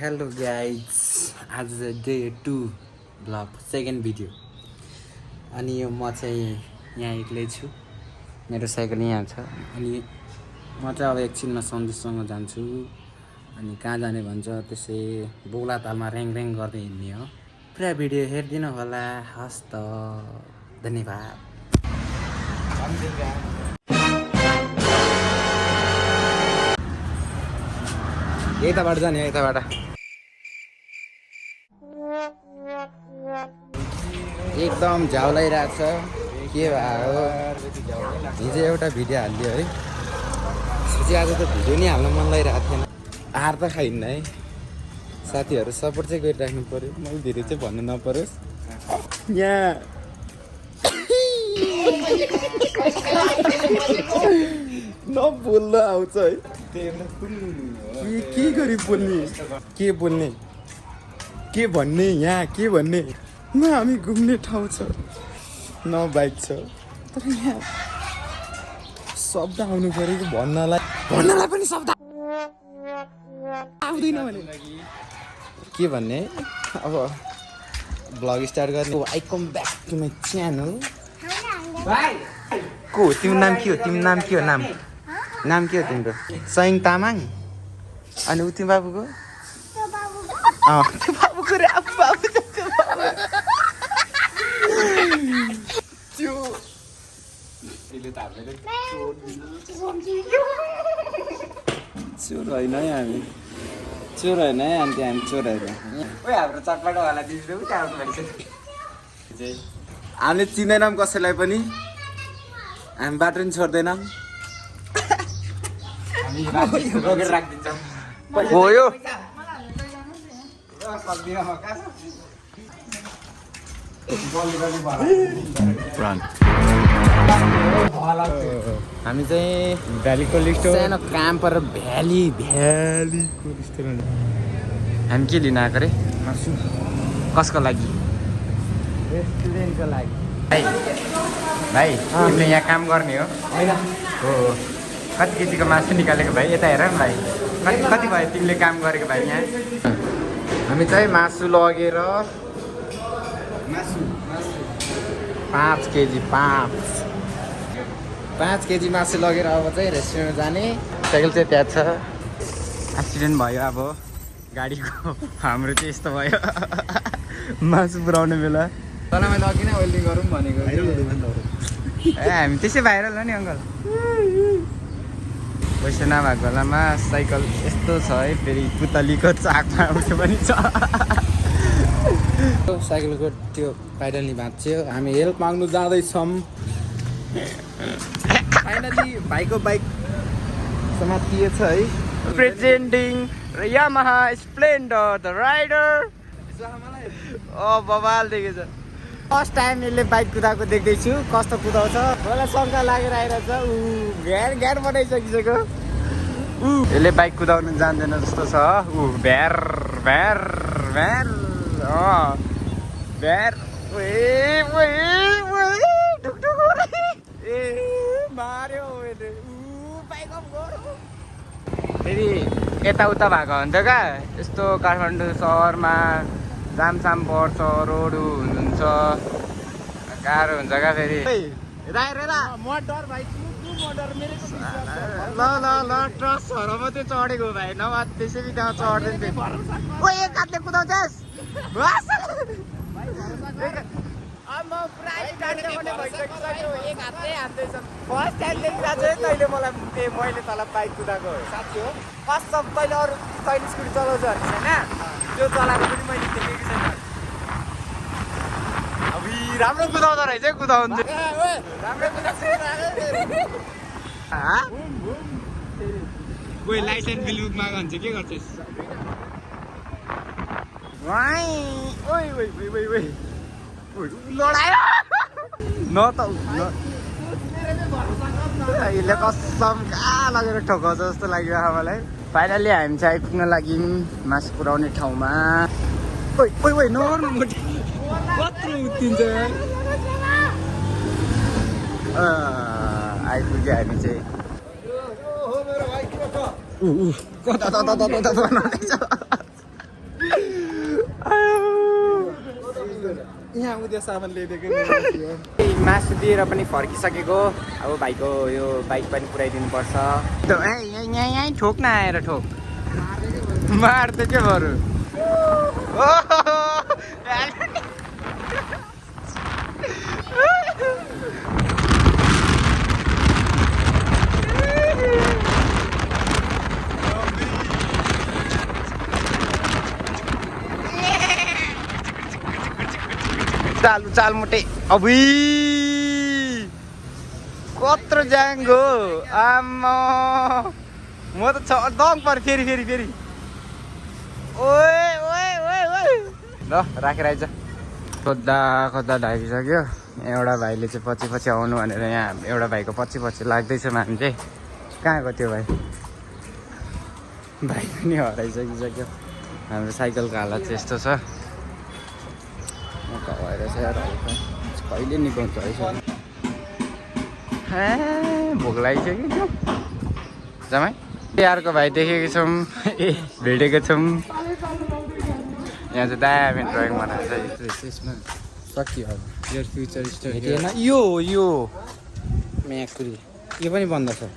Hello guys, आज day 2 blog second video. अनि म चाहिँ यहाँ एक्लै छु, मेरो साइकल यहाँ छ। अनि म चाहिँ अब एकछिनमा सन्देशसँग जान्छु। अनि कहाँ जाने भन्छ, त्यसै बोलातालमा ऱ्याङ ऱ्याङ गर्दै हिँड्ने हो। पुरा भिडियो हेरिदिनु होला। हस् त, धन्यवाद। यताबाट जाने, यताबाट। एकदम झ्याउलाइरहेको छ, के भयो। हिजो एउटा भिडियो हालिदियो है, आज त भिडियो नि हाल्न मन लागिरहेको थिएन। हार त खाइन्न है, साथीहरू सपोर्ट चाहिँ गरिराख्नु पर्यो। मैले धेरै चाहिँ भन्नु नपरोस्। यहाँ नबोल्न आउँछ है, के गरी बोल्ने, के बोल्ने, के भन्ने, यहाँ के भन्ने। न हामी घुम्ने ठाउँ छ, न बाइक छ, तर यहाँ शब्द आउनु पऱ्यो कि भन्नलाई पनि शब्द आउँदैन भने के भन्ने। अब ब्लग स्टार्ट गर्ने। I come back to my channel. को तिम्रो नाम के हो? तिम्रो नाम के हो? नाम के हो तिम्रो? सयङ तामाङ। अनि ऊ तिम्रो बाबुको? त्यो बाबुको रे, बाबु चोर होइन है हामी, चोर होइन है आन्टी, हामी चोर होइन। हाम्रो चटपटवाला दिदीले पनि कहाँ हामीले चिन्दैनौँ कसैलाई पनि, हामी बाटो पनि छोड्दैनौँ, रोकेर राखिदिन्छौँ। हो यो हामी चाहिँ भ्यालीको लिस्ट सानो काम पर भ्यालीको लिस्ट हामी के लिन आएको रे? मासु। कसको लागि? रेस्टुरेन्टको लागि। भाइ तिमीले यहाँ काम गर्ने हो? हो। कति केजीको मासु निकालेको भाइ? यता हेर न भाइ, कति भयो तिमीले काम गरेको भाइ यहाँ? हामी चाहिँ मासु लगेर 5 केजी 5 केजी मासु लगेर अब चाहिँ रेस्टुरेन्टमा जाने। साइकल चाहिँ त्यहाँ छ। एक्सिडेन्ट भयो अब गाडीको, हाम्रो चाहिँ यस्तो भयो। मासु पुऱ्याउने बेला तल मैले अघि नै वेल्डिङ गरौँ भनेको। हामी त्यसै भाइरल हो नि अङ्कल। पैसा नभएको बेलामा साइकल यस्तो छ है, फेरि पुतलीको चाकमा उठ्यो पनि छ। साइकलको त्यो पाइडल नि भाँच्यो। हामी हेल्प माग्नु जाँदैछौँ। फाइनली भाइको बाइक समातिएछ है। Presenting Yamaha Splendor the rider. बबाल देखेछ। फर्स्ट टाइम यसले बाइक कुदाएको देख्दैछु, कस्तो कुदाउँछ मलाई शङ्का लागेर आइरहेछ। घ्यार बनाइसकिसक्यो। यसले बाइक कुदाउनु जान्दैन जस्तो छ। भ्यार भ्यार भ्यार भ्यार मार्यो फेरि यताउता भएको हुन्छ क्या। यस्तो काठमाडौँ सहरमा जामसाम पर्छ, रोडहरू हुन्छ, गाह्रो हुन्छ क्या। फेरि ल ट्रसहरू मात्रै चढेको भाइ, नभए त्यसरी त्यहाँ चढ्दैन थियो। एक हातले कुदाउँछस्? फर्स्ट टाइम देखिरहेको चाहिँ तैँले मलाई, मैले तँलाई बाइक कुदाएको साथी हो कसम। तैँले अरू तैँले स्कुटी चलाउँछ भने छैन, त्यो चलाएको पनि मैले देखेको छैन। अब राम्रो कुदाउँदो रहेछ है, कुदाउँछ राम्रो कोही लाइसेन्स बिल बुक माग भन्छ के गर्छस्? लडायो न त यसले कसम कहाँ लगेर ठोकाउँछ जस्तो लाग्यो मलाई। फाइनली हामी चाहिँ आइपुग्न लाग्यौँ मासु पुऱ्याउने ठाउँमा। नगर्नु कत्रो उत्तिन्छ। आइपुग्यो हामी चाहिँ। कता बनाउँदैछ यहाँ उद्या सामान ल्याइदिएको मासु दिएर पनि फर्किसकेको अब भाइको यो बाइक पनि पुऱ्याइदिनु पर्छ यहीँ ठोक न आएर ठोक मार्दै के बरु चाल मुटे अबुई कत्रो जाङ्गो आम्मा म त दङ पर फेरि ओए ल राखेर आइज खोज्दा ढाकिसक्यो एउटा भाइले चाहिँ पछि आउनु भनेर यहाँ एउटा भाइको पछि लाग्दैछ हामी चाहिँ कहाँ गयो त्यो भाइ पनि हराइसकिसक्यो हाम्रो साइकलको हालत चाहिँ यस्तो छ भएर चाहिँ कहिले निकाउँछ है भोक लागिसक्यो जमाइ अर्को भाइ देखेको छौँ भेटेको छौँ यहाँ चाहिँ दामी ड्रइङ बनाएर यसमा सकियो अब यो फ्युचर स्टोरी यो म्याकुरी यो पनि बन्द छ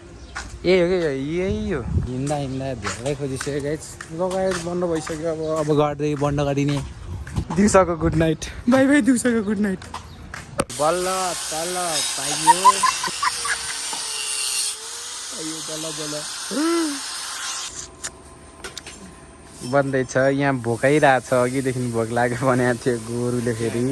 यही हो कि यही हो हिँड्दा धेरै खोजिसक्यो गाइस लगाएर बन्द भइसक्यो अब गर्दै बन्द गरिने दिउँसोको गुड नाइट बाई दिउँसोको गुड नाइट बल्ल तल पाइयो बन्दैछ यहाँ भोकाइरहेछ अघिदेखि भोक लाग्यो भनेको थियो गोरुले फेरि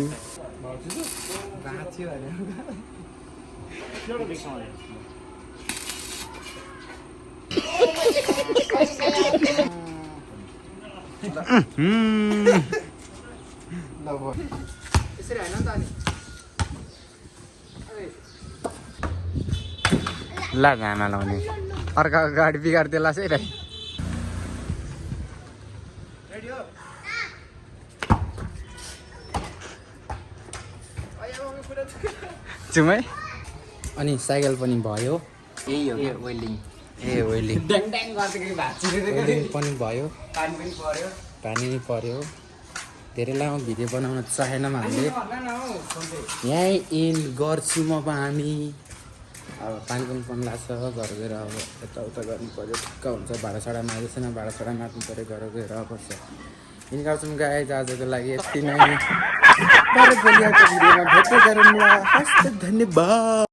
ला घामा लाउने अर्का गाडी बिगारिदिएला है भाइ जुमै अनि साइकल पनि भयो यही हो कि वेल्डिङ वेल्डिङ पनि भयो पानी पर्यो धेरै लामो भिडियो बनाउन चाहेनौँ हामीले यहीँ इन गर्छु म हामी अब पानी पनि लाग्छ घर गएर अब यताउता गर्नु पऱ्यो ठिक्क हुन्छ भाँडासाँडा मार्दैछन् भाँडासाँडा मार्नु पऱ्यो घर गएर पर्छ यिन गर्छौँ गाइज आजको लागि यति नै भोलिको भिडियोमा भेट्दै गरौँ हस्त धन्यवाद